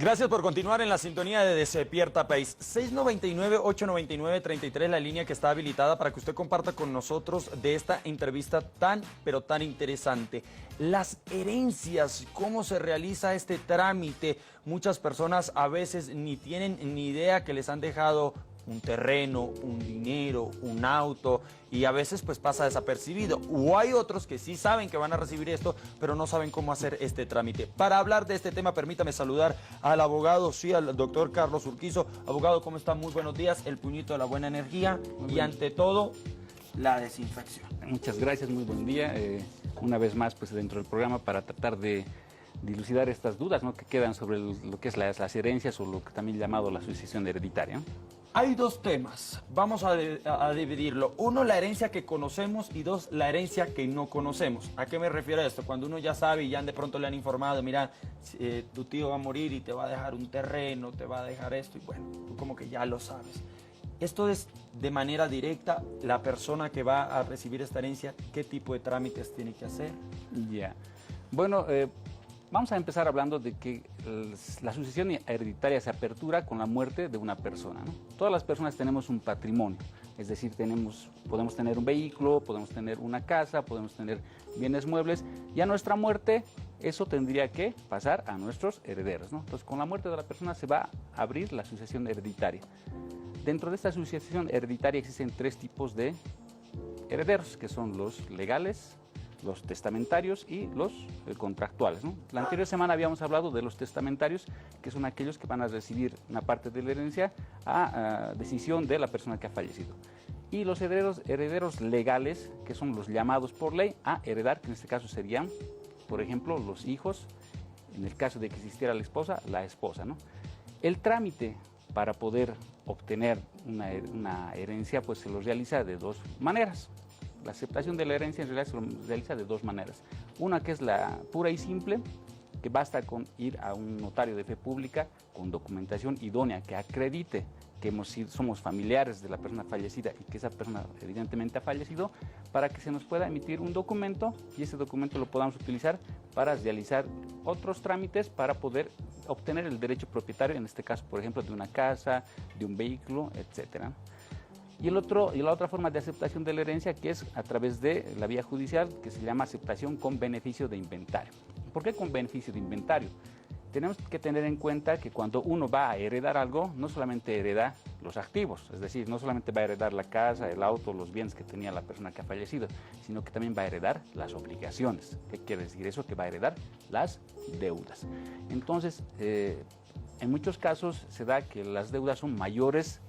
Gracias por continuar en la sintonía de Despierta País. 699-899-33, la línea que está habilitada para que usted comparta con nosotros de esta entrevista tan, pero tan interesante. Las herencias, cómo se realiza este trámite. Muchas personas a veces ni tienen ni idea que les han dejado un terreno, un dinero, un auto, y a veces pues pasa desapercibido. O hay otros que sí saben que van a recibir esto, pero no saben cómo hacer este trámite. Para hablar de este tema, permítame saludar al abogado, sí, al doctor Carlos Urquizo. Abogado, ¿cómo está? Muy buenos días. El puñito de la buena energía y ante todo, la desinfección. Muchas gracias, muy buen día. Una vez más pues dentro del programa para tratar de dilucidar estas dudas, ¿no?, que quedan sobre lo que es las herencias o lo que también llamado la sucesión hereditaria, ¿no? Hay dos temas, vamos a dividirlo. Uno, la herencia que conocemos, y dos, la herencia que no conocemos. ¿A qué me refiero a esto? Cuando uno ya sabe y ya de pronto le han informado, mira, tu tío va a morir y te va a dejar un terreno, te va a dejar esto, y bueno, tú como que ya lo sabes. Esto es de manera directa, la persona que va a recibir esta herencia, ¿qué tipo de trámites tiene que hacer? Ya, bueno, vamos a empezar hablando de que la sucesión hereditaria se apertura con la muerte de una persona, ¿no? Todas las personas tenemos un patrimonio, es decir, podemos tener un vehículo, podemos tener una casa, podemos tener bienes muebles, y a nuestra muerte eso tendría que pasar a nuestros herederos, ¿no? Entonces, con la muerte de la persona se va a abrir la sucesión hereditaria. Dentro de esta sucesión hereditaria existen tres tipos de herederos, que son los legales, los testamentarios y los contractuales, ¿no? La anterior semana habíamos hablado de los testamentarios, que son aquellos que van a recibir una parte de la herencia a decisión de la persona que ha fallecido. Y los herederos legales, que son los llamados por ley a heredar, que en este caso serían, por ejemplo, los hijos, en el caso de que existiera la esposa, ¿no? El trámite para poder obtener una herencia pues se lo realiza de dos maneras. La aceptación de la herencia en realidad se realiza de dos maneras. Una que es la pura y simple, que basta con ir a un notario de fe pública con documentación idónea que acredite que somos familiares de la persona fallecida y que esa persona evidentemente ha fallecido, para que se nos pueda emitir un documento y ese documento lo podamos utilizar para realizar otros trámites para poder obtener el derecho propietario, en este caso, por ejemplo, de una casa, de un vehículo, etcétera. Y la otra forma de aceptación de la herencia, que es a través de la vía judicial, que se llama aceptación con beneficio de inventario. ¿Por qué con beneficio de inventario? Tenemos que tener en cuenta que cuando uno va a heredar algo, no solamente hereda los activos, es decir, no solamente va a heredar la casa, el auto, los bienes que tenía la persona que ha fallecido, sino que también va a heredar las obligaciones. ¿Qué quiere decir eso? Que va a heredar las deudas. Entonces, en muchos casos se da que las deudas son mayores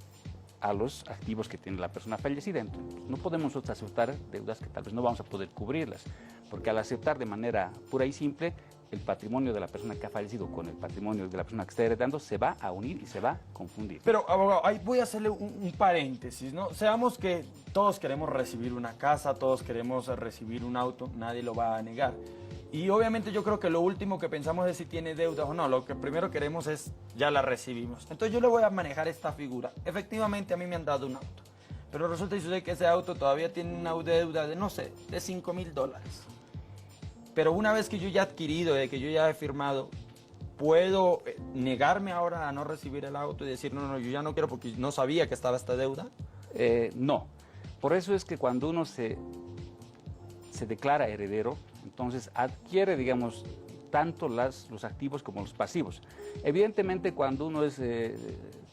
a los activos que tiene la persona fallecida. Entonces, no podemos nosotros aceptar deudas que tal vez no vamos a poder cubrirlas, porque al aceptar de manera pura y simple el patrimonio de la persona que ha fallecido con el patrimonio de la persona que está heredando, se va a unir y se va a confundir. Pero, abogado, ahí voy a hacerle un paréntesis, ¿no? Seamos que todos queremos recibir una casa, todos queremos recibir un auto, nadie lo va a negar. Y obviamente yo creo que lo último que pensamos es si tiene deuda o no, lo que primero queremos es, ya la recibimos. Entonces yo le voy a manejar esta figura. Efectivamente a mí me han dado un auto, pero resulta y sucede que ese auto todavía tiene una deuda de, no sé, de $5.000. Pero una vez que yo ya he adquirido, de que yo ya he firmado, ¿puedo negarme ahora a no recibir el auto y decir, no, yo ya no quiero porque no sabía que estaba esta deuda? No. Por eso es que cuando uno se declara heredero, entonces adquiere, digamos, tanto los activos como los pasivos. Evidentemente, cuando uno es,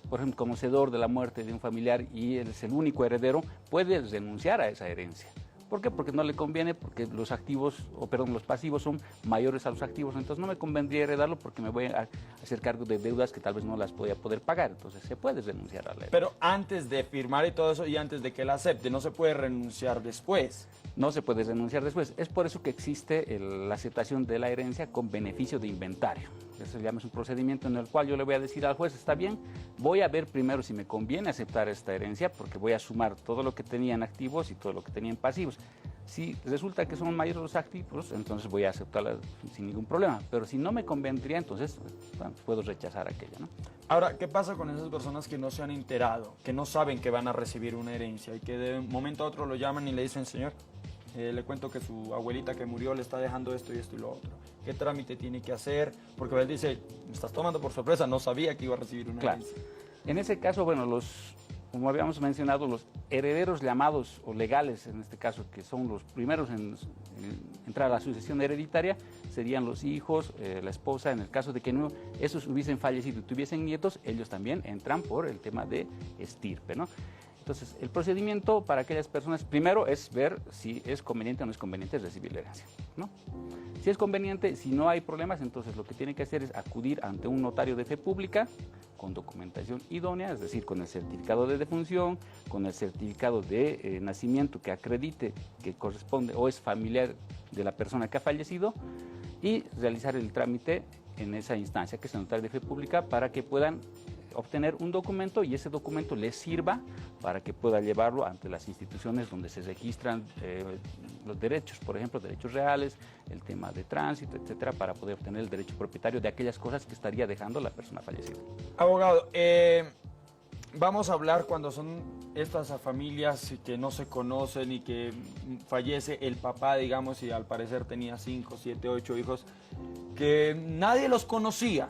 por ejemplo, conocedor de la muerte de un familiar y él es el único heredero, puede renunciar a esa herencia. ¿Por qué? Porque no le conviene, porque los pasivos son mayores a los activos, entonces no me convendría heredarlo porque me voy a hacer cargo de deudas que tal vez no las voy a poder pagar, entonces se puede renunciar a la herencia. Pero antes de firmar y todo eso y antes de que él acepte, no se puede renunciar después. No se puede renunciar después, es por eso que existe la aceptación de la herencia con beneficio de inventario. Eso se llama un procedimiento en el cual yo le voy a decir al juez, está bien, voy a ver primero si me conviene aceptar esta herencia porque voy a sumar todo lo que tenía en activos y todo lo que tenía en pasivos. Si resulta que son mayores los activos, entonces voy a aceptarla sin ningún problema, pero si no me convendría, entonces bueno, puedo rechazar aquella, ¿no? Ahora, ¿qué pasa con esas personas que no se han enterado, que no saben que van a recibir una herencia y que de un momento a otro lo llaman y le dicen, señor, le cuento que su abuelita que murió le está dejando esto y esto y lo otro. ¿Qué trámite tiene que hacer? Porque él dice, me estás tomando por sorpresa, no sabía que iba a recibir una Claro. herencia. En ese caso, bueno, como habíamos mencionado, los herederos llamados o legales, en este caso, que son los primeros en entrar a la sucesión hereditaria, serían los hijos, la esposa. En el caso de que no, esos hubiesen fallecido y tuviesen nietos, ellos también entran por el tema de estirpe, ¿no? Entonces, el procedimiento para aquellas personas, primero es ver si es conveniente o no es conveniente recibir la herencia, ¿no? Si es conveniente, si no hay problemas, entonces lo que tiene que hacer es acudir ante un notario de fe pública con documentación idónea, es decir, con el certificado de defunción, con el certificado de nacimiento que acredite que corresponde o es familiar de la persona que ha fallecido, y realizar el trámite en esa instancia, que es el notario de fe pública, para que puedan obtener un documento y ese documento les sirva para que pueda llevarlo ante las instituciones donde se registran los derechos, por ejemplo, derechos reales, el tema de tránsito, etcétera, para poder obtener el derecho propietario de aquellas cosas que estaría dejando la persona fallecida. Abogado, vamos a hablar cuando son estas familias que no se conocen y que fallece el papá, digamos, y al parecer tenía 5, 7, 8 hijos, que nadie los conocía,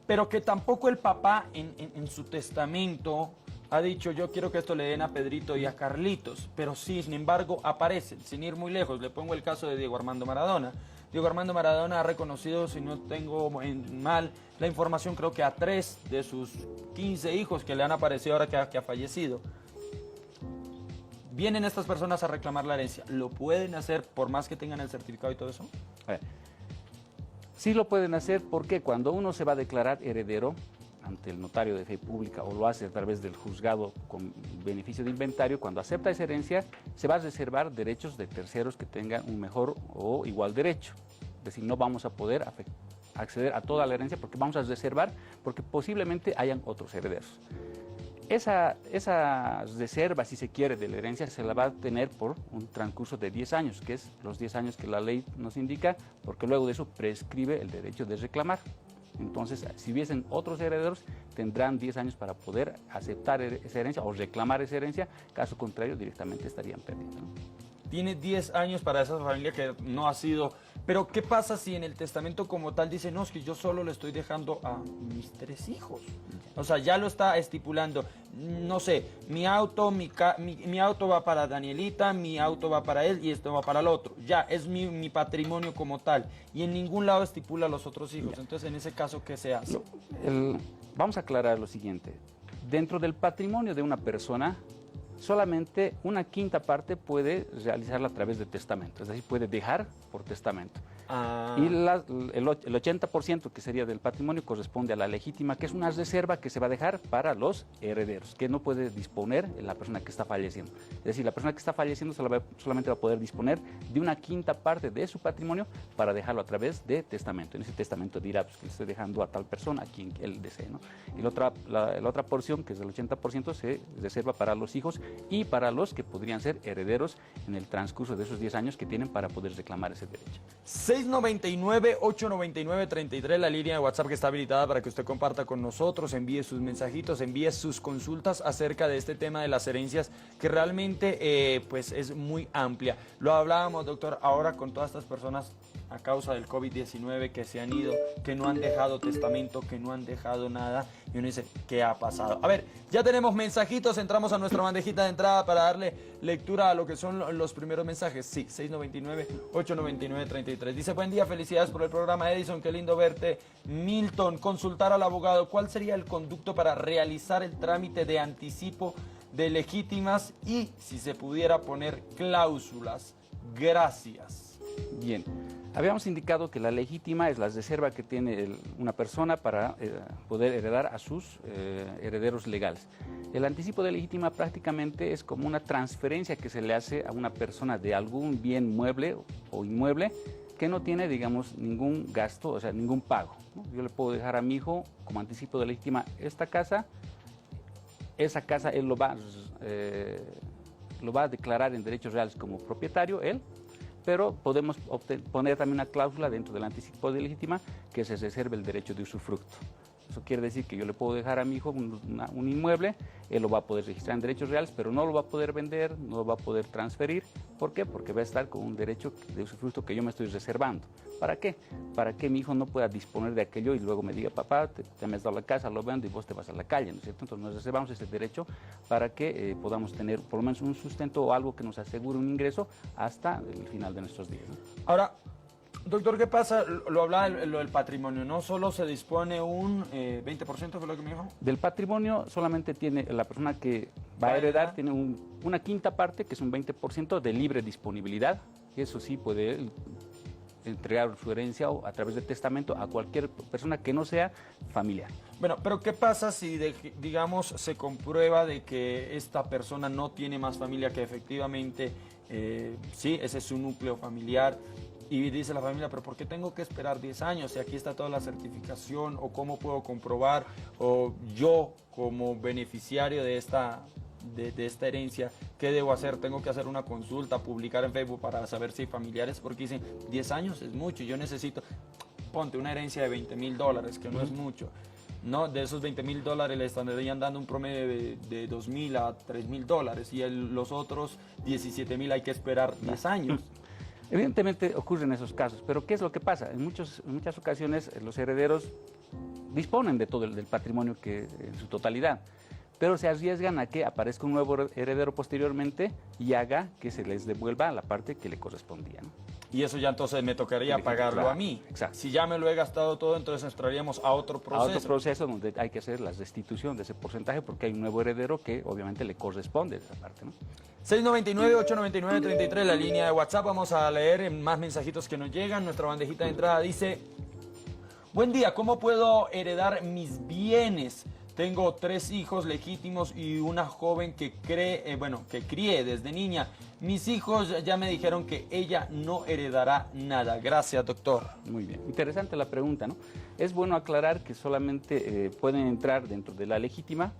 pero que tampoco el papá en su testamento ha dicho, yo quiero que esto le den a Pedrito y a Carlitos, pero sí, sin embargo, aparecen, sin ir muy lejos. Le pongo el caso de Diego Armando Maradona. Diego Armando Maradona ha reconocido, si no tengo mal la información, creo que a 3 de sus 15 hijos que le han aparecido ahora que ha fallecido. Vienen estas personas a reclamar la herencia. ¿Lo pueden hacer por más que tengan el certificado y todo eso? Sí lo pueden hacer porque cuando uno se va a declarar heredero ante el notario de fe pública o lo hace a través del juzgado con beneficio de inventario, cuando acepta esa herencia se va a reservar derechos de terceros que tengan un mejor o igual derecho. Es decir, no vamos a poder acceder a toda la herencia porque vamos a reservar, porque posiblemente hayan otros herederos. Esa reserva, si se quiere, de la herencia se la va a tener por un transcurso de 10 años, que es los 10 años que la ley nos indica, porque luego de eso prescribe el derecho de reclamar. Entonces, si hubiesen otros herederos, tendrán 10 años para poder aceptar esa herencia o reclamar esa herencia, caso contrario, directamente estarían perdiendo, ¿no? Tiene 10 años para esa familia que no ha sido... Pero, ¿qué pasa si en el testamento como tal dice, no, es que yo solo le estoy dejando a mis 3 hijos? O sea, ya lo está estipulando. No sé, mi auto va para Danielita, mi auto va para él y esto va para el otro. Ya, es mi patrimonio como tal. Y en ningún lado estipula a los otros hijos. Entonces, en ese caso, ¿qué se hace? Vamos a aclarar lo siguiente. Dentro del patrimonio de una persona, solamente una quinta parte puede realizarla a través de testamento, es decir, puede dejar por testamento. Y el 80% que sería del patrimonio corresponde a la legítima, que es una reserva que se va a dejar para los herederos, que no puede disponer la persona que está falleciendo. Es decir, la persona que está falleciendo solamente va a poder disponer de una quinta parte de su patrimonio para dejarlo a través de testamento. En ese testamento dirá pues, que le estoy dejando a tal persona, a quien él desee, ¿no? Y la otra porción, que es del 80%, se reserva para los hijos y para los que podrían ser herederos en el transcurso de esos 10 años que tienen para poder reclamar ese derecho. 699-899-33, la línea de WhatsApp que está habilitada para que usted comparta con nosotros, envíe sus mensajitos, envíe sus consultas acerca de este tema de las herencias, que realmente pues es muy amplia. Lo hablábamos, doctor, ahora con todas estas personas a causa del COVID-19 que se han ido, que no han dejado testamento, que no han dejado nada, y uno dice, ¿qué ha pasado? A ver, ya tenemos mensajitos, entramos a nuestra bandejita de entrada para darle lectura a lo que son los primeros mensajes. Sí, 699-899-33. Dice, buen día, felicidades por el programa, Edison, qué lindo verte. Milton, consultar al abogado, ¿cuál sería el conducto para realizar el trámite de anticipo de legítimas y si se pudiera poner cláusulas? Gracias. Bien. Habíamos indicado que la legítima es la reserva que tiene una persona para poder heredar a sus herederos legales. El anticipo de legítima prácticamente es como una transferencia que se le hace a una persona de algún bien mueble o inmueble que no tiene, digamos, ningún gasto, o sea, ningún pago, ¿no? Yo le puedo dejar a mi hijo como anticipo de legítima esta casa, esa casa él lo va a declarar en derechos reales como propietario, él, pero podemos poner también una cláusula dentro del anticipo de legítima que se reserve el derecho de usufructo. Eso quiere decir que yo le puedo dejar a mi hijo un inmueble, él lo va a poder registrar en derechos reales, pero no lo va a poder vender, no lo va a poder transferir, ¿Por qué? Porque va a estar con un derecho de usufructo que yo me estoy reservando. ¿Para qué? Para que mi hijo no pueda disponer de aquello y luego me diga, papá, te me has dado la casa, lo vendo y vos te vas a la calle, ¿no es cierto? Entonces nos reservamos ese derecho para que podamos tener por lo menos un sustento o algo que nos asegure un ingreso hasta el final de nuestros días, ¿no? Ahora, doctor, ¿qué pasa? Lo hablaba lo del patrimonio, ¿no? Solo se dispone un 20%, ¿fue lo que me dijo? Del patrimonio solamente tiene la persona que va a heredar, tiene una quinta parte, que es un 20% de libre disponibilidad, y eso sí puede entregar su herencia o a través del testamento a cualquier persona que no sea familiar. Bueno, pero ¿qué pasa si, digamos, se comprueba de que esta persona no tiene más familia, que efectivamente, sí, ese es su núcleo familiar? Y dice la familia, pero ¿por qué tengo que esperar 10 años? Si aquí está toda la certificación, o cómo puedo comprobar, o yo como beneficiario de esta herencia, ¿qué debo hacer? ¿Tengo que hacer una consulta, publicar en Facebook para saber si hay familiares? Porque dicen, 10 años es mucho, yo necesito, ponte una herencia de $20,000, que no es mucho. No, de esos $20,000 le estarían dando un promedio de $2,000 a $3,000, y los otros 17,000 hay que esperar 10 años. Evidentemente ocurren esos casos, pero ¿qué es lo que pasa? En muchas ocasiones los herederos disponen de todo del patrimonio en su totalidad, pero se arriesgan a que aparezca un nuevo heredero posteriormente y haga que se les devuelva la parte que le correspondía, ¿no? Y eso ya entonces me tocaría pagarlo, claro, a mí. Exacto. Si ya me lo he gastado todo, entonces entraríamos a otro proceso. A otro proceso donde hay que hacer la restitución de ese porcentaje, porque hay un nuevo heredero que obviamente le corresponde esa parte, ¿no? 699-899-33, la línea de WhatsApp. Vamos a leer más mensajitos que nos llegan. Nuestra bandejita de entrada dice: buen día, ¿cómo puedo heredar mis bienes? Tengo 3 hijos legítimos y una joven que crié desde niña. Mis hijos ya me dijeron que ella no heredará nada. Gracias, doctor. Muy bien. Interesante la pregunta, ¿no? Es bueno aclarar que solamente pueden entrar dentro de la legítima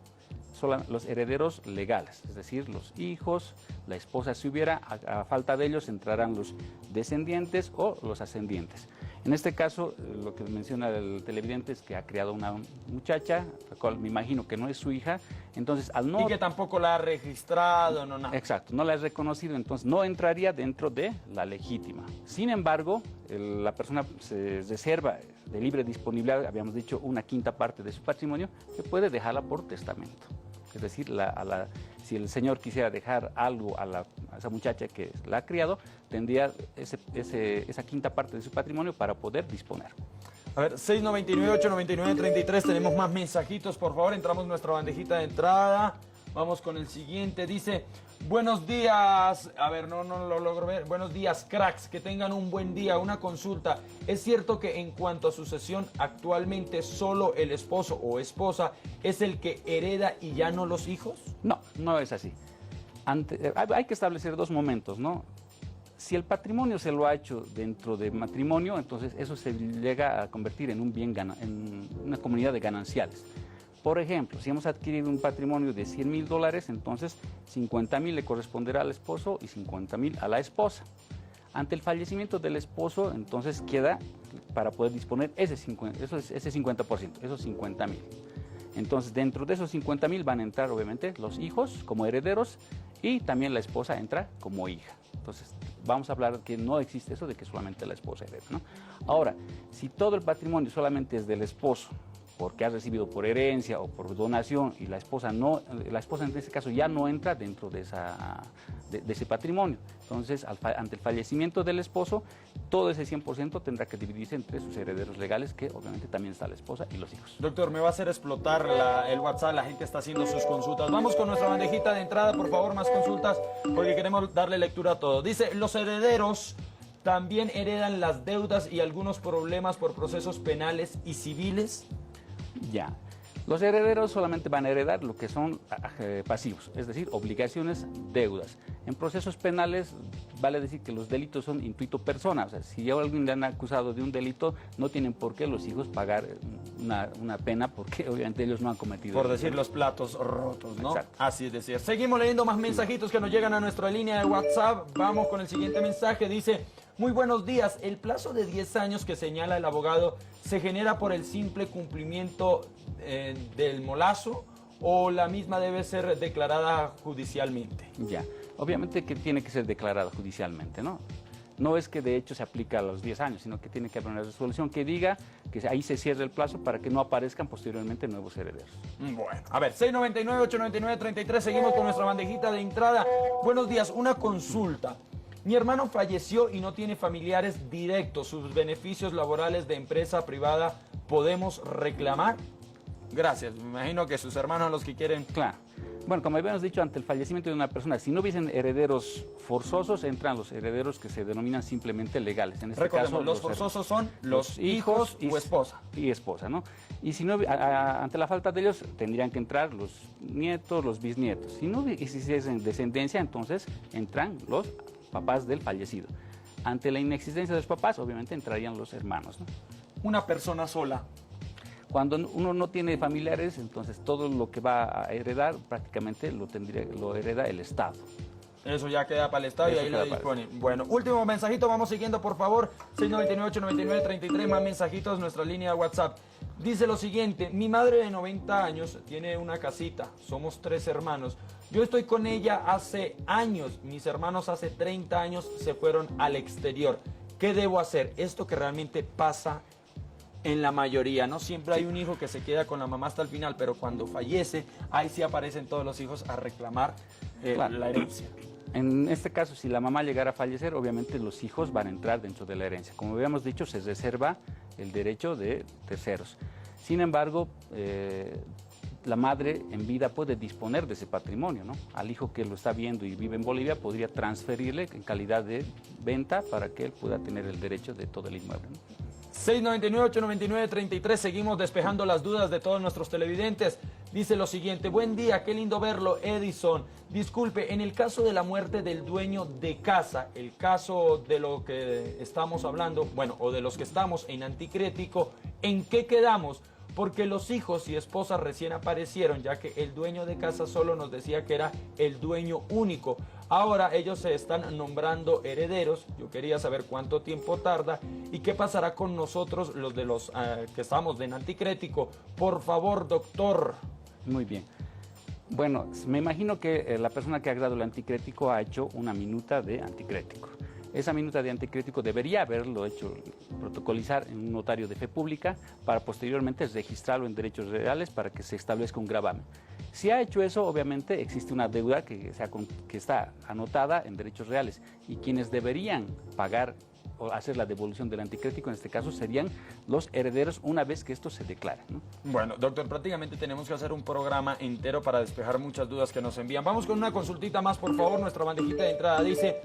los herederos legales, es decir, los hijos, la esposa si hubiera, a falta de ellos entrarán los descendientes o los ascendientes. En este caso, lo que menciona el televidente es que ha criado una muchacha, la cual me imagino que no es su hija, entonces al no... Y que tampoco la ha registrado, no nada. Exacto, no la ha reconocido, entonces no entraría dentro de la legítima. Sin embargo, la persona se reserva de libre disponibilidad, habíamos dicho, una quinta parte de su patrimonio, que puede dejarla por testamento. Es decir, si el señor quisiera dejar algo a esa muchacha que la ha criado, tendría esa quinta parte de su patrimonio para poder disponer. A ver, 699-899-33, tenemos más mensajitos, por favor, entramos en nuestra bandejita de entrada. Vamos con el siguiente, dice: buenos días, a ver, no lo logro ver. Buenos días, cracks, que tengan un buen día. Una consulta: ¿es cierto que en cuanto a sucesión actualmente solo el esposo o esposa es el que hereda y ya no los hijos? No, no es así. Hay que establecer 2 momentos, ¿no? Si el patrimonio se lo ha hecho dentro de matrimonio, entonces eso se llega a convertir en un bien en una comunidad de gananciales. Por ejemplo, si hemos adquirido un patrimonio de $100,000, entonces 50,000 le corresponderá al esposo y 50,000 a la esposa. Ante el fallecimiento del esposo, entonces queda para poder disponer ese 50%, esos 50,000. Entonces, dentro de esos 50,000 van a entrar, obviamente, los hijos como herederos y también la esposa entra como hija. Entonces, vamos a hablar que no existe eso de que solamente la esposa hereda, ¿no? Ahora, si todo el patrimonio solamente es del esposo, porque ha recibido por herencia o por donación, y la esposa en este caso ya no entra dentro de ese patrimonio. Entonces, ante el fallecimiento del esposo, todo ese 100% tendrá que dividirse entre sus herederos legales, que obviamente también está la esposa y los hijos. Doctor, me va a hacer explotar el WhatsApp, la gente está haciendo sus consultas. Vamos con nuestra bandejita de entrada, por favor, más consultas, porque queremos darle lectura a todo. Dice: los herederos también heredan las deudas y algunos problemas por procesos penales y civiles. Ya. Los herederos solamente van a heredar lo que son pasivos, es decir, obligaciones, deudas. En procesos penales vale decir que los delitos son intuito persona, o sea, si a alguien le han acusado de un delito, no tienen por qué los hijos pagar una pena, porque obviamente ellos no han cometido. Por decir los platos rotos, ¿no? Exacto. Así es decir. Seguimos leyendo más mensajitos que nos llegan a nuestra línea de WhatsApp. Vamos con el siguiente mensaje, dice: muy buenos días, el plazo de 10 años que señala el abogado se genera por el simple cumplimiento del molazo, o la misma debe ser declarada judicialmente. Ya. Obviamente que tiene que ser declarada judicialmente, ¿no? No es que de hecho se aplica a los 10 años, sino que tiene que haber una resolución que diga que ahí se cierre el plazo para que no aparezcan posteriormente nuevos herederos. Bueno, a ver, 699-899-33, seguimos con nuestra bandejita de entrada. Buenos días, una consulta. Mi hermano falleció y no tiene familiares directos. ¿Sus beneficios laborales de empresa privada podemos reclamar? Gracias, me imagino que sus hermanos los que quieren... Claro. Bueno, como habíamos dicho, ante el fallecimiento de una persona, si no hubiesen herederos forzosos, entran los herederos que se denominan simplemente legales. En este Recordemos, caso, los forzosos son los hijos o esposa. Y esposa, ¿no? Y si no, ante la falta de ellos, tendrían que entrar los nietos, los bisnietos. Si no existiesen descendencia, entonces entran los papás del fallecido. Ante la inexistencia de los papás, obviamente entrarían los hermanos, ¿no? Una persona sola. Cuando uno no tiene familiares, entonces todo lo que va a heredar prácticamente lo hereda el Estado. Eso ya queda para el Estado y Eso ahí lo queda para dispone. Bueno, último mensajito, vamos siguiendo por favor. 699-899-33, más mensajitos, nuestra línea de WhatsApp. Dice lo siguiente, mi madre de 90 años tiene una casita, somos 3 hermanos. Yo estoy con ella hace años, mis hermanos hace 30 años se fueron al exterior. ¿Qué debo hacer? Esto que realmente pasa en la mayoría, ¿no? Siempre hay un hijo que se queda con la mamá hasta el final, pero cuando fallece, ahí sí aparecen todos los hijos a reclamar Claro. la herencia. En este caso, si la mamá llegara a fallecer, obviamente los hijos van a entrar dentro de la herencia. Como habíamos dicho, se reserva el derecho de terceros. Sin embargo, la madre en vida puede disponer de ese patrimonio, ¿no? Al hijo que lo está viendo y vive en Bolivia, podría transferirle en calidad de venta para que él pueda tener el derecho de todo el inmueble, ¿no? 699-899-33, seguimos despejando las dudas de todos nuestros televidentes. Dice lo siguiente, buen día, qué lindo verlo, Edison. Disculpe, en el caso de la muerte del dueño de casa, el caso de lo que estamos hablando, bueno, o de los que estamos en anticrético, ¿en qué quedamos? Porque los hijos y esposas recién aparecieron, ya que el dueño de casa solo nos decía que era el dueño único. Ahora ellos se están nombrando herederos. Yo quería saber cuánto tiempo tarda y qué pasará con nosotros, los de los que estamos en anticrético. Por favor, doctor. Muy bien. Bueno, me imagino que la persona que ha dado el anticrético ha hecho una minuta de anticrético. Esa minuta de anticrético debería haberlo hecho, protocolizar en un notario de fe pública para posteriormente registrarlo en derechos reales para que se establezca un gravamen. Si ha hecho eso, obviamente existe una deuda que está anotada en derechos reales y quienes deberían pagar o hacer la devolución del anticrético en este caso serían los herederos una vez que esto se declare, ¿no? Bueno, doctor, prácticamente tenemos que hacer un programa entero para despejar muchas dudas que nos envían. Vamos con una consultita más, por favor. Nuestra bandejita de entrada dice...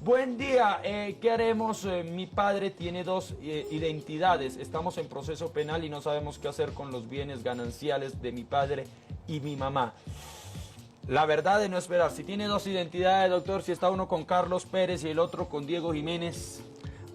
Buen día, ¿qué haremos? Mi padre tiene 2 identidades, estamos en proceso penal y no sabemos qué hacer con los bienes gananciales de mi padre y mi mamá. La verdad de no esperar, si tiene 2 identidades, doctor, si está uno con Carlos Pérez y el otro con Diego Jiménez.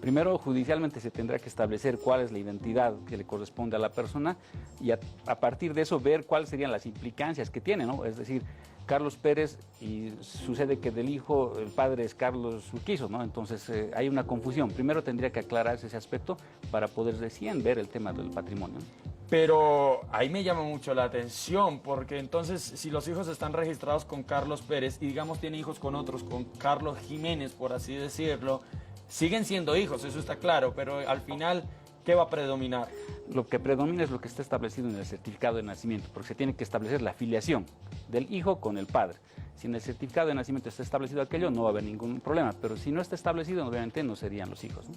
Primero, judicialmente se tendrá que establecer cuál es la identidad que le corresponde a la persona y a partir de eso ver cuáles serían las implicancias que tiene, ¿no? Es decir, Carlos Pérez y sucede que del hijo el padre es Carlos Urquizo, ¿no? Entonces hay una confusión. Primero tendría que aclararse ese aspecto para poder recién ver el tema del patrimonio, ¿no? Pero ahí me llama mucho la atención, porque entonces si los hijos están registrados con Carlos Pérez y digamos tiene hijos con otros, con Carlos Jiménez, por así decirlo, siguen siendo hijos, eso está claro, pero al final, ¿qué va a predominar? Lo que predomina es lo que está establecido en el certificado de nacimiento, porque se tiene que establecer la filiación del hijo con el padre. Si en el certificado de nacimiento está establecido aquello, no va a haber ningún problema, pero si no está establecido, obviamente no serían los hijos, ¿no?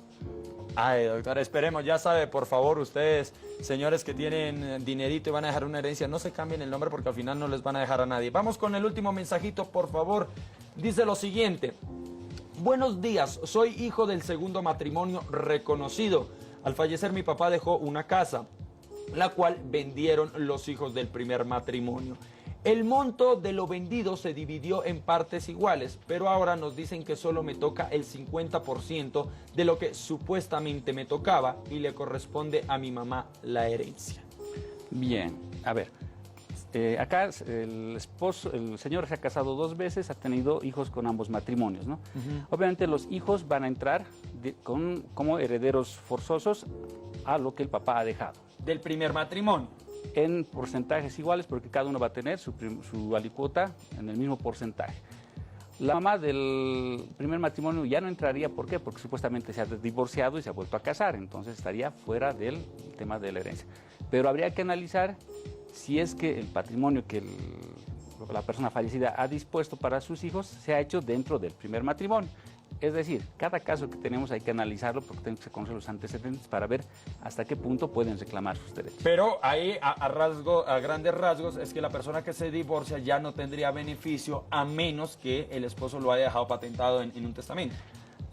Ay, doctor, esperemos, ya sabe, por favor, ustedes, señores que tienen dinerito y van a dejar una herencia, no se cambien el nombre porque al final no les van a dejar a nadie. Vamos con el último mensajito, por favor. Dice lo siguiente. Buenos días, soy hijo del segundo matrimonio reconocido. Al fallecer mi papá dejó una casa, la cual vendieron los hijos del primer matrimonio. El monto de lo vendido se dividió en partes iguales, pero ahora nos dicen que solo me toca el 50% de lo que supuestamente me tocaba y le corresponde a mi mamá la herencia. Bien, a ver, acá el señor se ha casado 2 veces, ha tenido hijos con ambos matrimonios, ¿no? Obviamente los hijos van a entrar como herederos forzosos a lo que el papá ha dejado. Del primer matrimonio. En porcentajes iguales porque cada uno va a tener su alícuota en el mismo porcentaje. La mamá del primer matrimonio ya no entraría, ¿por qué? Porque supuestamente se ha divorciado y se ha vuelto a casar, entonces estaría fuera del tema de la herencia. Pero habría que analizar si es que el patrimonio que la persona fallecida ha dispuesto para sus hijos se ha hecho dentro del primer matrimonio. Es decir, cada caso que tenemos hay que analizarlo porque tenemos que conocer los antecedentes para ver hasta qué punto pueden reclamar sus derechos. Pero ahí, a grandes rasgos, es que la persona que se divorcia ya no tendría beneficio a menos que el esposo lo haya dejado patentado en un testamento.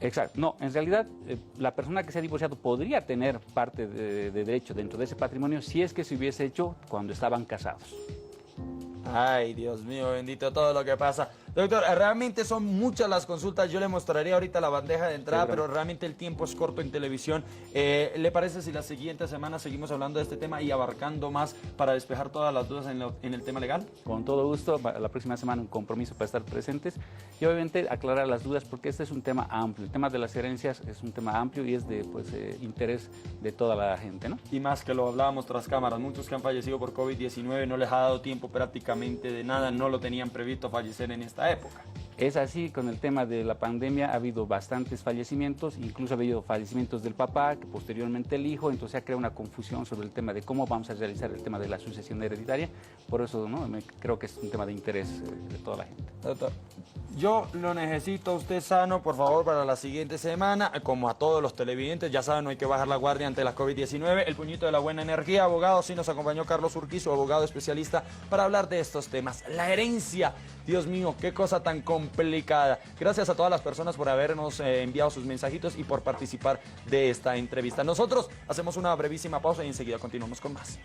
Exacto. No, en realidad la persona que se ha divorciado podría tener parte de derecho dentro de ese patrimonio si es que se hubiese hecho cuando estaban casados. Ay, Dios mío, bendito todo lo que pasa. Doctor, realmente son muchas las consultas. Yo le mostraría ahorita la bandeja de entrada, sí, pero realmente el tiempo es corto en televisión. ¿Le parece si la siguiente semana seguimos hablando de este tema y abarcando más para despejar todas las dudas en el tema legal? Con todo gusto. La próxima semana un compromiso para estar presentes y obviamente aclarar las dudas porque este es un tema amplio. El tema de las herencias es un tema amplio y es de interés de toda la gente, ¿no? Y más que lo hablábamos tras cámaras, muchos que han fallecido por COVID-19 no les ha dado tiempo prácticamente de nada, no lo tenían previsto fallecer en esta época. Es así, con el tema de la pandemia ha habido bastantes fallecimientos, incluso ha habido fallecimientos del papá, que posteriormente el hijo, entonces ha creado una confusión sobre el tema de cómo vamos a realizar el tema de la sucesión hereditaria, por eso ¿no? Creo que es un tema de interés de toda la gente. Doctor, yo lo necesito a usted sano, por favor, para la siguiente semana, como a todos los televidentes, ya saben, no hay que bajar la guardia ante la COVID-19, el puñito de la buena energía, abogado, sí nos acompañó Carlos Urquizo, abogado especialista, para hablar de estos temas. La herencia, Dios mío, qué cosa tan complicada. Gracias a todas las personas por habernos enviado sus mensajitos y por participar de esta entrevista. Nosotros hacemos una brevísima pausa y enseguida continuamos con más.